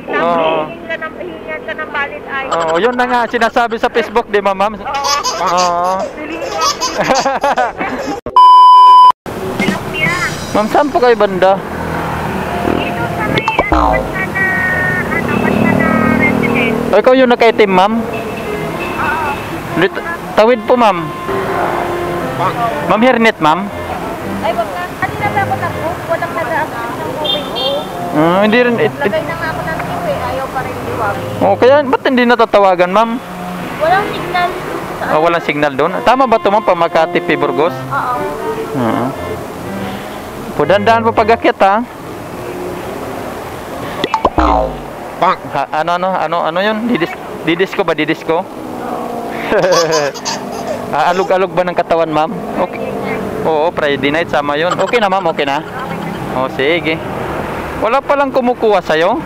Oo. Hihingan ka ng valid ID. Oo, yun na nga sinasabi sa Facebook, di ba, ma'am? Oo. Hello, kuya. Ma'am, saan po kayo banda? Dito sa may, basta na resident. O, ikaw yung nakaitim, ma'am? Oo. Tawid po, ma'am. Ma'am, hairnet, ma'am? Ay, wag na. Kanina ba ako nag-book? Walang nag-a-accept ng booking ko. Hindi rin. Lagay na nga ako ng queue eh. Ayaw pa rin liwag. Oh, kaya ba't hindi natatawagan, ma'am? Walang signal. Walang signal doon. Tama ba ito, ma'am? Pa Makati, Burgos? Oo. Oo. Pudandaan po pag-akyat, ha? Ano yun? Didisco ba? Didisco? Alog-alog ba ng katawan, ma'am? Okay. Oo, Friday night, sama yun. Okay na, ma'am? Okay na? Oh, sige. Wala palang kumukuha sa'yo? Ay,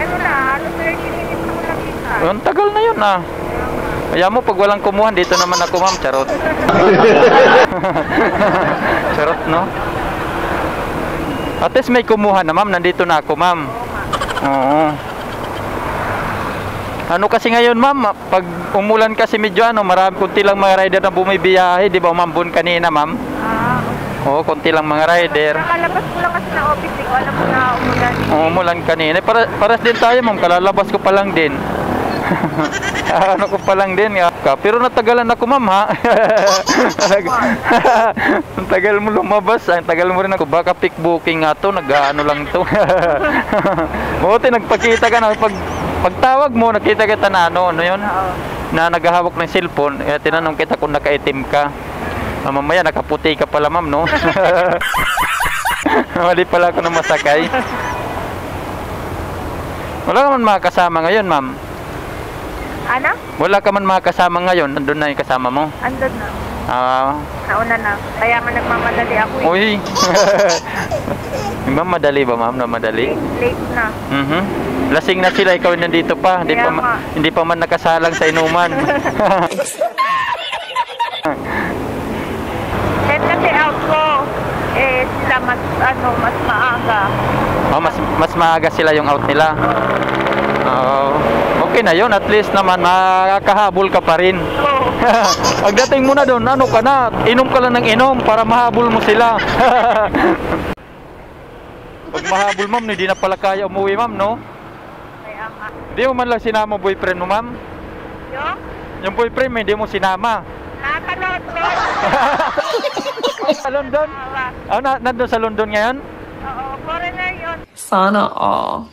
wala. Ano 30 minutes ako lang isa. Ang tagal na yun, ah. Kaya mo, pag walang kumuhan, dito naman ako, ma'am. Charot. Charot, no? At least may kumuha na, ma'am. Nandito na ako, ma'am. Oo. Ano kasi ngayon, ma'am, pag umulan kasi medyo marami, kunti lang mga rider na bumibiyahe, di ba, ma'am, Bun kanina, ma'am? Oo, kunti lang mga rider. Nakalabas ko lang kasi na office, ko alam mo na umulan. Umulan kanina. Paras din tayo, ma'am, kalalabas ko pa lang din. Ano ko pa lang din, pero natagalan ako, ma'am, ha? Ang tagal mo lumabas, ang tagal mo rin ako, baka pick booking nga to, nag-ano lang to. Buti, nagpakita ka na, pagtawag mo, nakita kita na ano yun? Na naghahawak ng cellphone, tinanong kita kung nakaitim ka. Mamaya nakaputi ka pala, ma'am, no? Mali pala ako na masakay. Wala ka man makakasama ngayon, ma'am? Ano? Wala ka man makakasama ngayon, nandun na yung kasama mo? Andun na. Nauna na. Kaya nga nagmamadali ako eh. Uy! Ma'am, madali ba, ma'am? Na madali? Late na. Lasing na sila, ikaw nandito pa. Hindi pa man nakasalang sa inuman. Then kasi out ko, sila mas maaga. Oh, mas maaga sila yung out nila. Okay na yun, at least naman makakahabol ka pa rin. Pagdating mo na doon, ano ka na, inom ka lang ng inom para mahabol mo sila. Pag mahabol, ma'am, hindi na pala kaya umuwi, ma'am, no? Kaya nga. Hindi mo man lang sinama boyfriend mo, ma'am? Yung boyfriend mo, hindi mo sinama? Nakapanood ko. Sa London? Nandun sa London ngayon? Oo, foreigner yun. Sana all.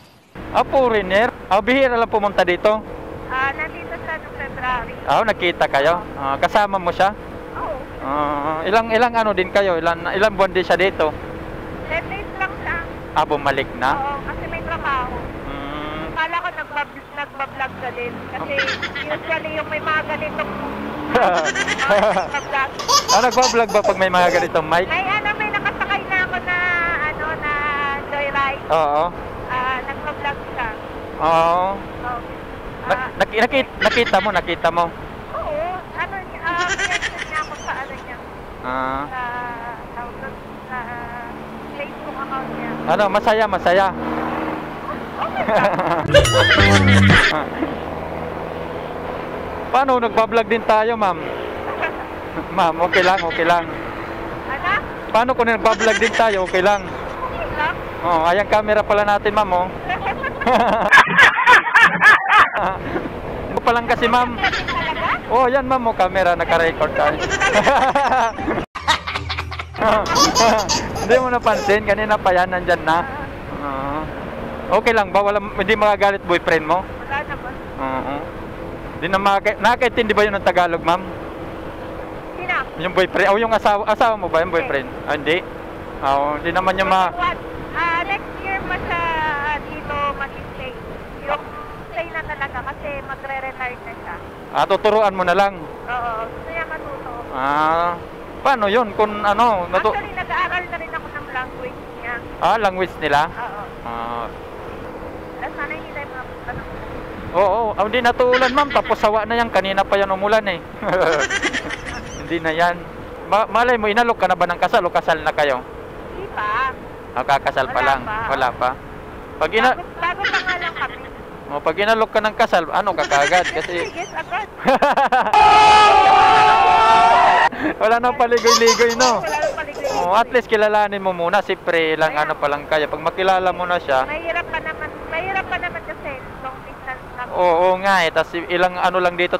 Foreigner? Bihira lang pumunta dito? Nandito sa February. Nakita kayo? Kasama mo siya? Oo. Ilang ano din kayo? Ilang buwan din siya dito? 10 days lang siya. Bumalik na? Oo, kasi may trabaho. Kala ko nagbablog ka din. Kasi usually yung may mga ganitong nagbablog. Nagbablog ba pag may mga ganitong mic? May nakasakay na ako na joyride. Oo. Nagbablog siya. Oo. Nakita mo? Oo. Pinag niya ako sa niya. Sa Facebook account niya. Masaya? Paano? Nagbablog din tayo, ma'am. Ma'am, okay lang. Ano? Paano kung nagbablog din tayo, okay lang? Okay lang. Ayan camera pala natin, ma'am, Ito pa lang kasi, ma'am. Yan, ma'am, camera, naka-record tayo. Hindi mo napansin, kanina pa yan, nandyan na. Okay lang ba? Hindi magagalit boyfriend mo? Wala naman. Hindi na nakakaintindi ba yun ng Tagalog, ma'am? Sino? Yung boyfriend, yung asawa mo ba yung boyfriend? Hindi. Hindi naman yung next year siya dito mag-stay. Yung stay na talaga kasi magre-retire na siya. Tuturuan mo na lang? Oo, gusto niya matuto. Paano yun? Kung ano? Actually, nag-aaral na rin ako ng language niya. Language nila? Oo. Sana hindi tayo makapunta ng ulan. Oo, hindi natuulan, ma'am. Tapos sawa na yan. Kanina pa yan umulan eh. Hindi na yan. Malay mo, inalok ka na ba ng kasal o kasal na kayo? Hindi pa. Kakasal pa lang? Wala pa? Pag ina Bago pa nga lang kami. pag inalok ka ng kasal, ano ka kagad kasi Yes, agad. wala nang paligoy-ligoy, no? Wala nang paligid. At least kilalanin mo muna, siyempre ilang ano pa lang kaya. Pag makilala mo na siya, Mahirap pa naman kasi long distance na. oo nga eh, tas ilang ano lang dito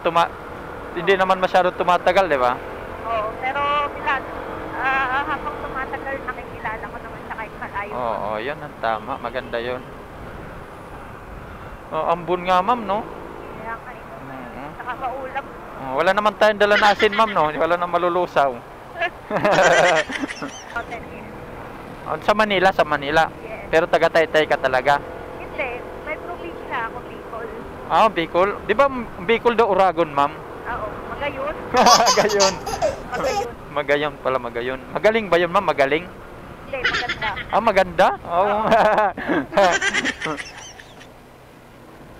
hindi naman masyado tumatagal, di ba? Oo, pero habang tumatagal, nakikilala ko naman siya kahit malayo. Oo, yun ang tama, maganda yun. Ambon nga, ma'am, no? Kaya nga ito. Oo. Saka maulam. Wala naman tayong dala na asin, ma'am, no? Wala nang malulusaw. Hotel here. Sa Manila, sa Manila. Yes. Pero taga Taytay ka talaga. Hindi, may probinsya ako, Bicol. Bicol. Di ba Bicol daw Uragon, ma'am? Oo, Magayon. Gayon. Magayon. Magayon pala, Magayon. Magaling ba yun, ma'am? Magaling? Hindi, maganda. Maganda? Oo.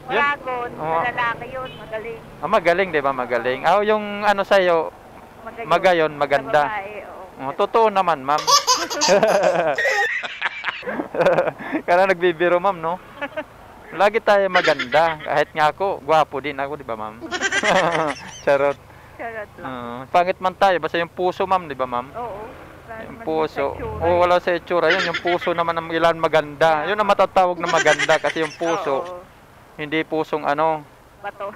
Yun. Uragon, Oo. lalaki yun, magaling. Magaling, di ba? Magaling. Yung ano sa'yo, Magayon, maganda. Sa babae, oo. Totoo naman, ma'am. Kaya nagbibiro, ma'am, no? Lagi tayo maganda. Kahit nga ako, gwapo din ako, di ba, ma'am? Charot. Charot lang. Pangit man tayo, basta yung puso, ma'am, di ba, ma'am? Oo. Wala Yung naman puso. sa itsura. Wala sa itsura yun. Yung puso naman ng ilan maganda. Yun ang matatawag na maganda kasi yung puso, Oo. hindi pusong ano. Bato.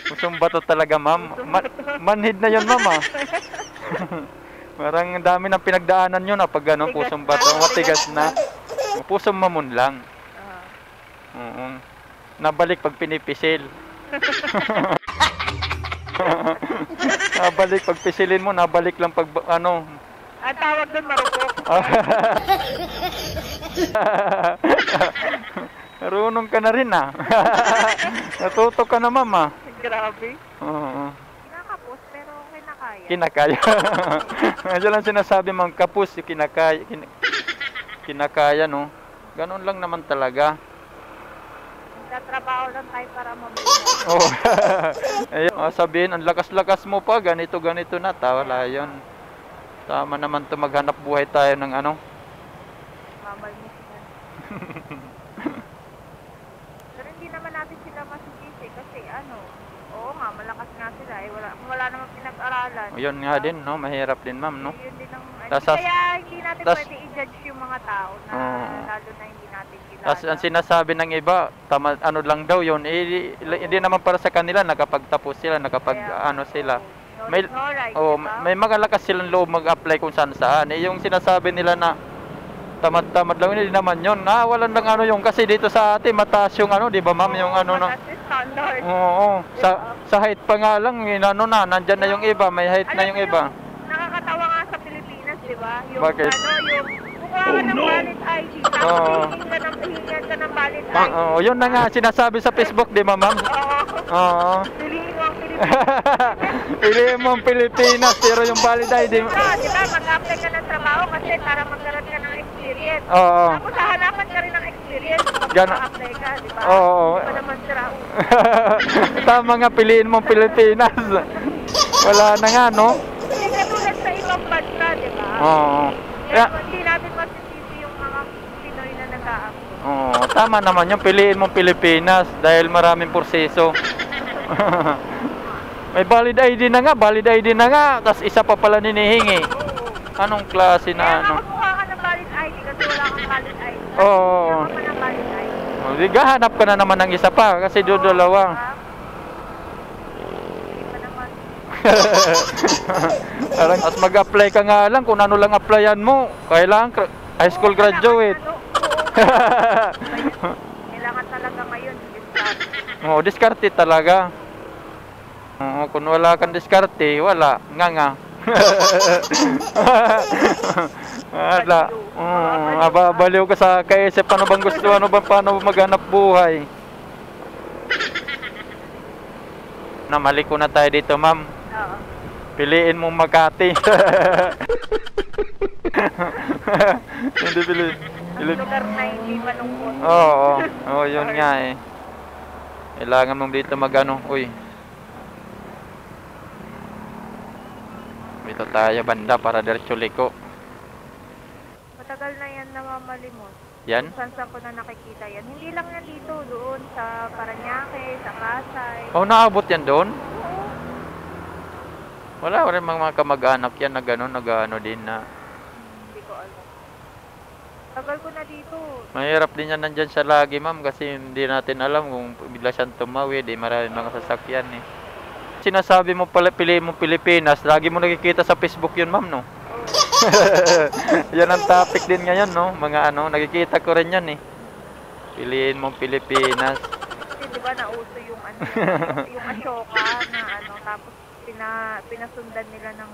Pusong bato talaga, ma'am. Manhid na yun, ma'am, ah. Parang dami ng pinagdaanan yun, pag ano, Tigas pusong na, bato. Matigas tigas na. Pusong mamon lang. Ah. Oo. Nabalik pag pinipisil. Nabalik pag pisilin mo, nabalik lang pag ano. Ang tawag doon, marupok. Marunong ka na rin, ah. Natuto ka na, ma'am, ah. Grabe. Oo. Kinakapos, pero kinakaya. Kinakaya. Medyo lang sinasabi, ma'am, kapus, yung kinakaya. Kinakaya, no? Ganun lang naman talaga. Nagtatrabaho lang tayo para mabuhay. Oo. Ayun, sabihin, ang lakas-lakas mo pa, ganito na, wala yun. Tama naman to, maghanap buhay tayo ng ano. Mamalmis yan. Pero hindi naman natin sila masisisi kasi oo nga, malakas nga sila. Wala namang pinag-aralan. Yun nga din, no? Mahirap din, ma'am, no? Yun din ang, kaya hindi natin pwede i-judge yung mga tao na lalo na hindi natin kilala. Tapos ang sinasabi ng iba, ano lang daw yun, hindi naman para sa kanila, nakapagtapos sila, sila. May magalakas silang loob mag-apply kung saan. Yung sinasabi nila na tamad-tamad lang, hindi naman yun. Walang lang yung kasi dito sa atin, mataas yung di ba, ma'am, yung mataas yung standard. Oo, sa height pa nga lang, nandyan na yung iba, may height na yung iba. Nakakatawa nga sa Pilipinas, di ba? Yung Bakit? yung kukuha ka ng valid ID, tapos hihingan ka ng valid ID. Yun na nga, sinasabi sa Facebook, di ba, ma'am? Oo. Piliin mo ang Pilipinas. Piliin mo ang Pilipinas, pero yung valid ID. Di ba, mag-apply ka ng trabaho kasi para magkaroon ka ng experience. Oo. Tapos hahanapan ka rin ng experience pag mag-apply ka, di ba? Oo. Di ba naman sira Tama nga, piliin mo ang Pilipinas. Wala na nga, no? Hindi katulad sa ibang bansa, di ba? Oo. Kaya hindi natin masisisi yung mga Pinoy na nag-a-apply. Tama naman yung piliin mo Pilipinas dahil maraming proseso. May valid ID na nga, tapos isa pa pala ninihingi. Anong klase na Kaya makakuha ka ng valid ID kasi wala kang valid ID. Oo. Kaya ka ng valid ID. Di hanap ka na naman ng isa pa kasi dalawa. Hindi pa naman. Parang as mag-apply ka nga lang kung ano lang applyan mo. Kailangan high school graduate. Kailangan talaga ngayon, diskarte talaga. Kung wala kang diskarte, wala. Nga. Wala. Baliw ka sa kaisip, ano bang gusto, paano maghanap buhay. Maliko na tayo dito, ma'am. Oo. Piliin mong Makati. Hindi piliin. Lugar na hindi malungkot. Oo, yun nga eh. Kailangan mong dito uy. Dito tayo banda para diretso liko. matagal na yan namamalimos. Yan? Kung saan ko na nakikita yan. Hindi lang yan dito, doon sa Parañaque, sa Pasay. Oh, naabot yan doon? Oo. Wala rin mga kamag-anak yan na gano'n, nag-ano din na. Hindi ko alam. Tagal ko na dito. Mahirap din yan nandyan siya lagi, ma'am, kasi hindi natin alam kung bigla siyang tumawid, eh, maraming mga sasakyan, eh. Sinasabi mo pala, pili mo Pilipinas, lagi mo nakikita sa Facebook yun, ma'am, no? Yan ang topic din ngayon, no? Mga ano, nakikita ko rin yan, eh. Piliin mo Pilipinas. Kasi di ba nauso yung ano, yung Ashoka na ano, tapos pinasundan nila ng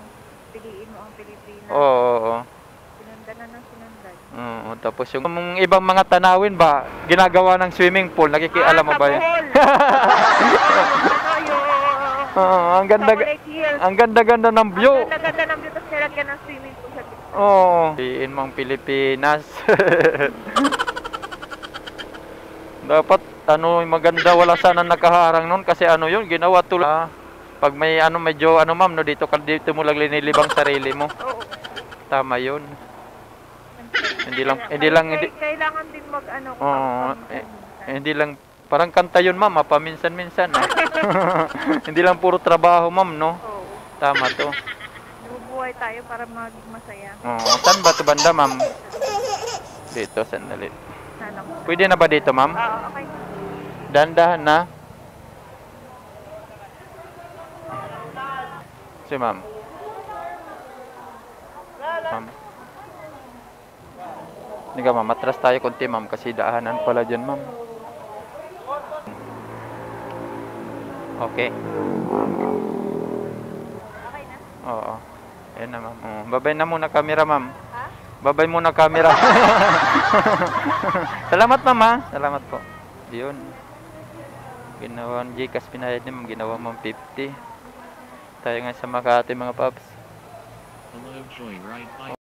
piliin mo ang Pilipinas. Oo. Sinundan na ng sinundan. Oo, tapos yung ibang mga tanawin ba, ginagawa ng swimming pool, nakikialam mo ba yun? Ano yung Oo, ang ganda, Chocolate Hills. ang ganda-ganda ng view. Ang ganda ng view, tapos nilagyan ng swimming pool sa gitna. Oo. Piliin mong Pilipinas. Dapat, ano, maganda, wala sana nakaharang nun kasi ano yun, ginawa tulad. Pag may ano, medyo, ano ma'am, no, dito mo lang linilibang sarili mo. Oo. Tama yun. Hindi Kailangan din mag ano. Oo, hindi lang, parang kanta yun ma'am, paminsan-minsan. Hindi lang puro trabaho ma'am, no? Oo. Tama to. Bubuhay tayo para maging masaya. Oo, saan ba ito banda ma'am? Dito, sandali. Sana ko. Pwede na ba dito ma'am? Oo, okay. Dandahan na. Si ma'am. Ma'am. Hindi ka ma'am, matras tayo konti ma'am kasi daanan pala dyan ma'am. Okay. Okay na? Oo. Ayan na ma'am. Babay na muna camera ma'am. Ha? Babay muna camera. Salamat ma'am ha. Salamat po. Yun. Ginawa ng Gcash pinayad niya ma'am. Ginawa ma'am 50. Tayo nga sa Makati mga paps. Hello, Joyride.